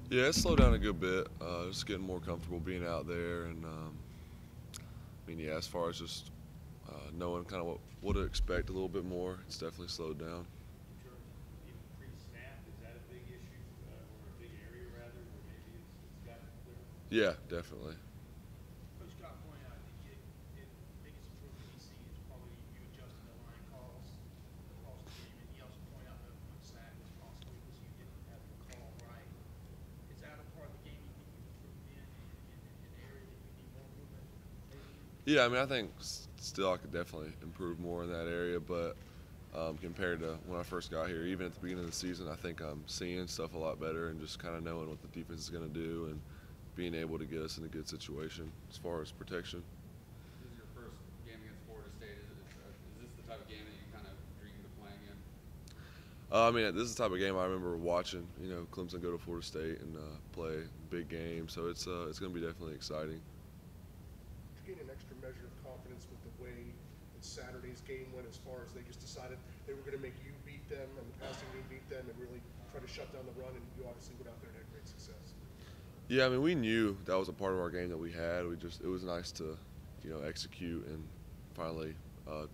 Yeah, it slowed down a good bit. Just getting more comfortable being out there, and yeah, as far as just knowing kind of what to expect a little bit more, it's definitely slowed down. In terms of even pre-snap, is that a big issue or a big area rather, where maybe it's gotten clearer? Yeah, definitely. Coach Scott pointed out, I think the biggest improvement he's seen is probably you adjusting the line calls across the game, and he also pointed out that one sack was possibly because you didn't have the call right. Is that a part of the game you think you've improved in an area that you need more improvement maybe in? Yeah, I think still I could definitely improve more in that area, but compared to when I first got here, even at the beginning of the season, I think I'm seeing stuff a lot better and just kind of knowing what the defense is going to do and being able to get us in a good situation as far as protection. This is your first game against Florida State. Is this the type of game that you kind of dreamed of playing in? This is the type of game I remember watching. Clemson go to Florida State and play big game, so it's going to be definitely exciting. Did you gain an extra measure of confidence with the way that Saturday's game went, as far as they just decided they were going to make you beat them and the passing game beat them and really try to shut down the run, and you obviously went out there and had great success? Yeah, we knew that was a part of our game that we had. It was nice to execute and finally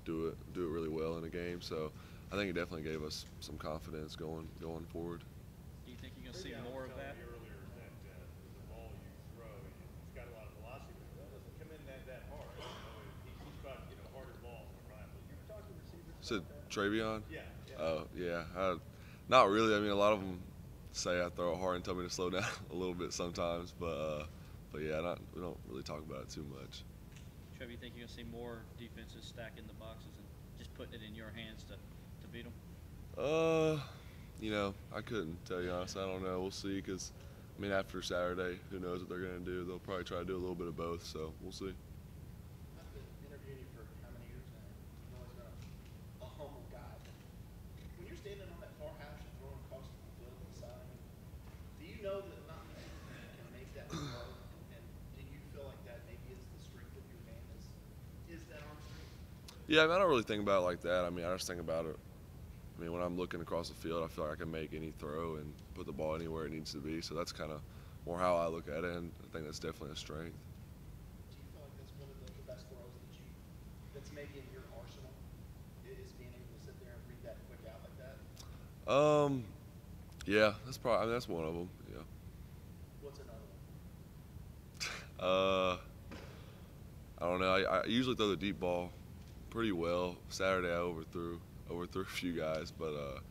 do it really well in a game. So I think it definitely gave us some confidence going forward. Do you think you're going to see Maybe Alan more was of telling that? me earlier that the ball you throw, it's got a lot of velocity, but that doesn't come in that hard. He's got harder balls to run. But you ever talk to receivers Said about that? Travion? Yeah. Oh yeah, not really. A lot of them say I throw it hard and tell me to slow down a little bit sometimes, but yeah, we don't really talk about it too much. Trevor, you think you're going to see more defenses stacking the boxes and just putting it in your hands to beat them? I couldn't tell you honestly. I don't know. We'll see. Because after Saturday, who knows what they're going to do? They'll probably try to do a little bit of both. So we'll see. I've been interviewing you for how many years now? You've always been a humble guy. When you're standing on that far hash and throwing across the field on the side, do you know that not many people can make that throw? And do you feel like that maybe is the strength of your game? Is that arm strength? Yeah, I don't really think about it like that. I just think about it. When I'm looking across the field, I feel like I can make any throw and put the ball anywhere it needs to be. So that's kind of more how I look at it, and I think that's definitely a strength. Do you feel like that's one of the best throws that's maybe in your arsenal, is being able to sit there and read that quick out like that? Yeah, that's one of them. Yeah. What's another one? I don't know. I usually throw the deep ball pretty well. Saturday I overthrew a few guys, but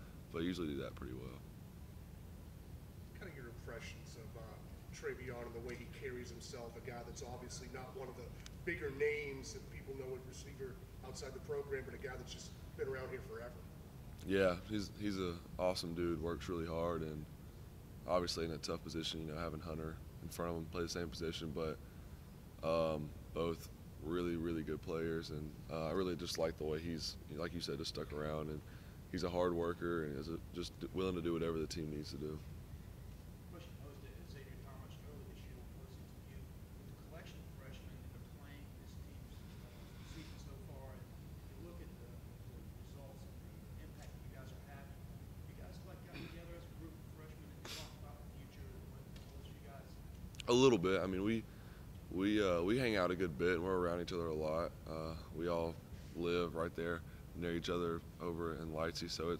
usually do that pretty well. Kind of your impressions of Travion and the way he carries himself, a guy that's obviously not one of the bigger names that people know at receiver outside the program, but a guy that's just been around here forever. Yeah, he's an awesome dude. Works really hard, and obviously in a tough position. Having Hunter in front of him play the same position, but both really good players, and I really just like the way he's, like you said, just stuck around, and he's a hard worker and is just willing to do whatever the team needs to do. Question posed to Xavier Thomas earlier this year was to you, with the collection of freshmen that are playing this team's season so far, and you look at the results and the impact that you guys are having. You guys gotten together as a group of freshmen and talk about the future and what you guys. A little bit. We hang out a good bit, and we're around each other a lot. We all live right there near each other over in Lightsey, so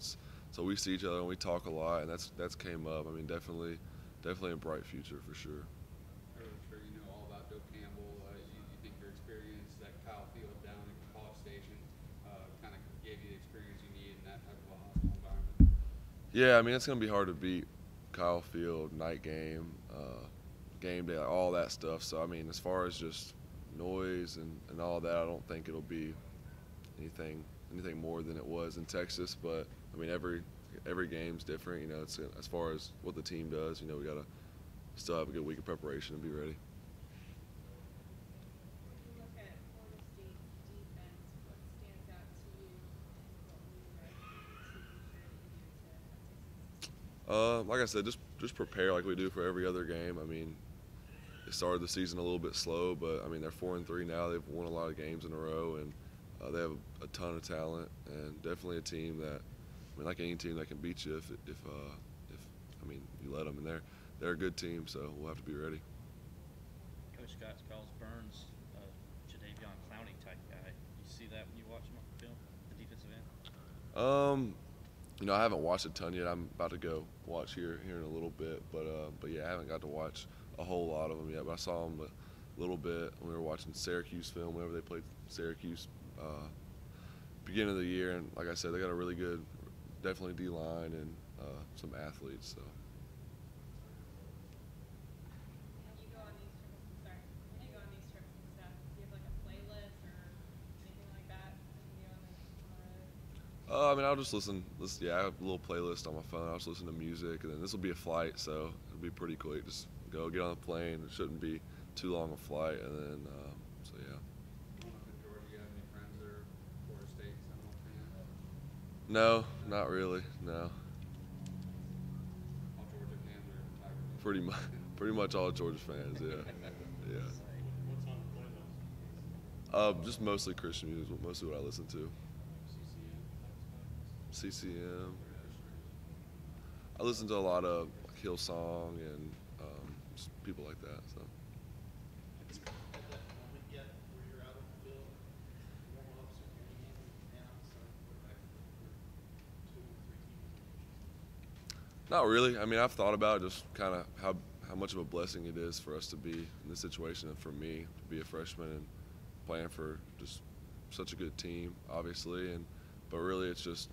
we see each other and we talk a lot, and that's came up. Definitely a bright future for sure. I'm sure you know all about Doak Campbell. You think your experience at Kyle Field down at College Station kind of gave you the experience you need in that type of a hostile environment? Yeah, it's gonna be hard to beat Kyle Field, night game, game day, all that stuff. So as far as just noise and all that, I don't think it'll be anything more than it was in Texas. But every game's different. It's as far as what the team does. We gotta still have a good week of preparation and be ready. When you look at Florida State's defense, what stands out to you and what will you guys need to be sure that you do to Texas? Like I said, just prepare like we do for every other game. They started the season a little bit slow, but they're 4-3 now. They've won a lot of games in a row, and they have a ton of talent, and definitely a team that, like any team that can beat you if you let them. And they're a good team, so we'll have to be ready. Coach Scott calls Burns Jadeveon Clowney type guy. You see that when you watch him on film, the defensive end? I haven't watched a ton yet. I'm about to go watch here in a little bit, but yeah, I haven't got to watch a whole lot of them yet. But I saw them a little bit when we were watching Syracuse film whenever they played Syracuse beginning of the year, and like I said, they got a really good, definitely D line and some athletes. So. When you go on these trips, sorry, when you go on these trips and stuff, do you have like a playlist or anything like that you do on the road? I mean, I'll just listen. Yeah, I have a little playlist on my phone. I'll just listen to music, and then this will be a flight, so it'll be pretty quick. Just go get on the plane. It shouldn't be too long a flight, and then so yeah. Growing up in Georgia, you have any friends that are Florida State Seminole fans? No, not really. No, All Georgia fans or Tiger fans? pretty much all Georgia fans. Yeah, yeah. What's on the playlist? Just mostly Christian music. Mostly what I listen to. CCM? CCM. I listen to a lot of Hillsong and just people like that. So. At that moment yet where you're out on the field, warm ups with your hand and now starting quarterback for 2 or 3 teams? Not really. I mean, I've thought about just kind of how much of a blessing it is for us to be in this situation, and for me to be a freshman and playing for just such a good team, obviously. But really, it's just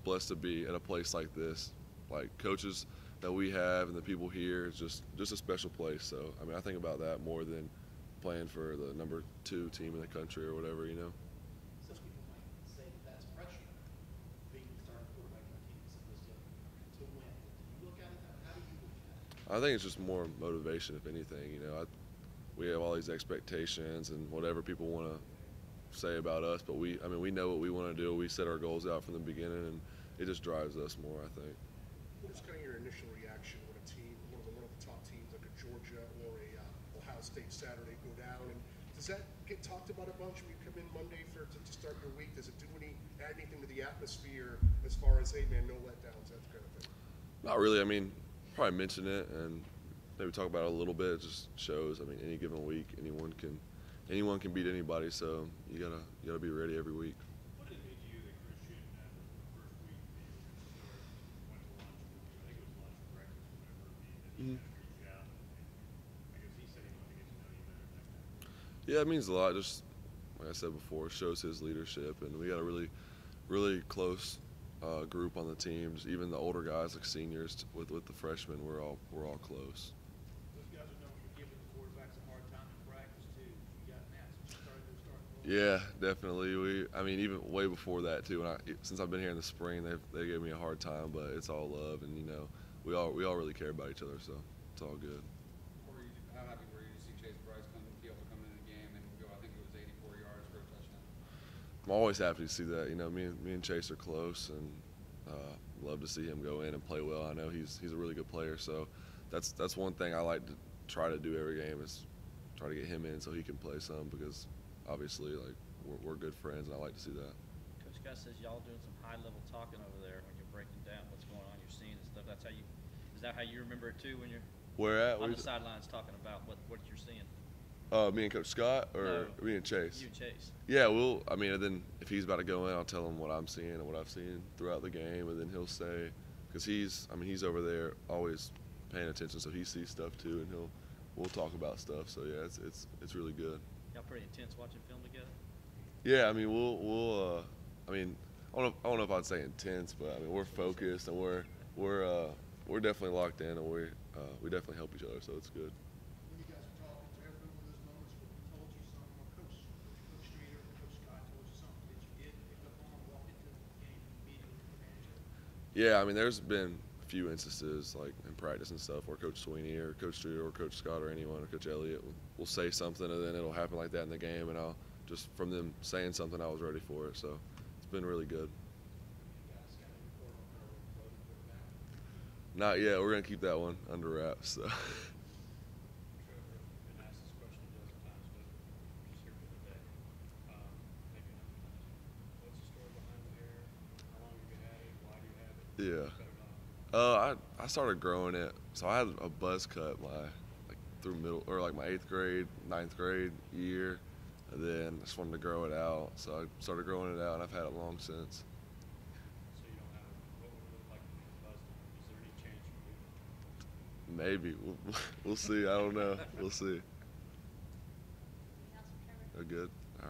blessed to be at a place like this. Like coaches that we have and the people here, it's just a special place. So I mean, I think about that more than playing for the number 2 team in the country or whatever, you know. Some people might say that's pressure, being the starting quarterback on a team that's supposed to win. Do you look at it that? How do you look at it? I think it's just more motivation, if anything. We have all these expectations and whatever people want to say about us, but we know what we want to do. We set our goals out from the beginning, and it just drives us more, I think. What is kind of your initial reaction when a team, one of the top teams like a Georgia or a Ohio State Saturday go down? And does that get talked about a bunch when you come in Monday to start your week? Does it add anything to the atmosphere as far as, hey man, no letdowns, that kind of thing? Not really. I mean, probably mention it and maybe talk about it a little bit. It just shows. I mean, any given week, anyone can beat anybody. So you gotta be ready every week. What did it mean to you that Christian, after the first week that you were going to start, went to lunch with you? I think it was lunch or breakfast, whatever, and he kind of reached out, and I guess he said he wanted to get to know you better, that kind of thing. Yeah, it means a lot. Just like I said before, shows his leadership, and we got a really, really close group on the team. Just even the older guys, like seniors, with the freshmen, we're all close. Those guys are known for giving the quarterbacks a hard time in practice too. You got that since you started their starting role. Yeah, definitely. I mean, even way before that too. Since I've been here in the spring, they gave me a hard time, but it's all love, and we all really care about each other, so it's all good. How happy were you to see Chase Bryce be able to come into the game and go? I think it was 84 yards for a touchdown. I'm always happy to see that. Me and Chase are close, and love to see him go in and play well. I know he's a really good player, so that's one thing I like to try to do every game is try to get him in so he can play some, because obviously like we're good friends, and I like to see that. Coach Scott says y'all doing some high level talking over there when you're breaking down what's going on, you're seeing and stuff. Is that how you remember it too when you're Where at? on the sidelines talking about what you're seeing? Me and Coach Scott, or No, me and Chase? You and Chase. Yeah, and then if he's about to go in, I'll tell him what I'm seeing and what I've seen throughout the game, and then he'll say, because he's over there always paying attention, so he sees stuff too, and we'll talk about stuff. So yeah, it's really good. Y'all pretty intense watching film together? Yeah, I mean we'll I don't know if I'd say intense, but I mean we're focused, and we're definitely locked in, and we definitely help each other, so it's good. When you guys were talking, to every one of those moments where he told you something, or Coach Streeter or Coach Scott told you something that you did pick up on, walk into the game and immediately took advantage of it? Yeah, I mean there's been a few instances like in practice and stuff where Coach Sweeney or Coach Streeter or Coach Scott or anyone or Coach Elliott will say something, and then it'll happen like that in the game, and I'll just from them saying something I was ready for it. So it's been really good. Not yet. We're gonna keep that one under wraps. So. Trevor, been asked this question a dozen times, but just here for the day. Maybe another time. What's the story behind the hair? How long have you had it? Why do you have it? Yeah. Cut it off. I started growing it. So I had a buzz cut like through middle or like my 8th grade, 9th grade year, and then I just wanted to grow it out. So I started growing it out, and I've had it long since. So you don't have what would it look like to get buzzed? Is there any chance you do? Maybe we'll see. I don't know. We'll see. Anything else for Trevor? Good.